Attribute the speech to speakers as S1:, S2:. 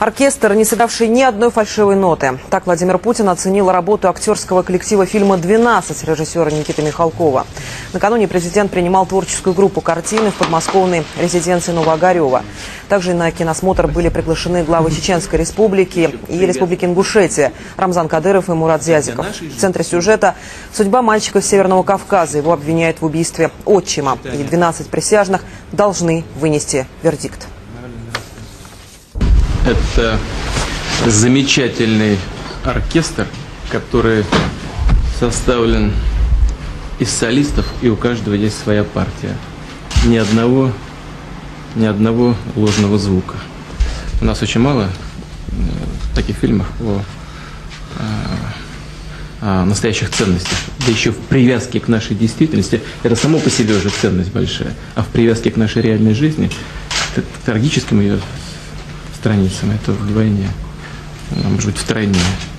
S1: Оркестр, не сыгравший ни одной фальшивой ноты. Так Владимир Путин оценил работу актерского коллектива фильма «12» режиссера Никиты Михалкова. Накануне президент принимал творческую группу картины в подмосковной резиденции Новоогарева. Также на киносмотр были приглашены главы Чеченской республики и Республики Ингушетия Рамзан Кадыров и Мурат Зязиков. В центре сюжета судьба мальчика с Северного Кавказа. Его обвиняют в убийстве отчима. И 12 присяжных должны вынести вердикт.
S2: Это замечательный оркестр, который составлен из солистов, и у каждого есть своя партия. Ни одного ложного звука. У нас очень мало таких фильмов о настоящих ценностях, да еще в привязке к нашей действительности. Это само по себе уже ценность большая, а в привязке к нашей реальной жизни, к трагическим ее страницам, это вдвойне, может быть, втройне.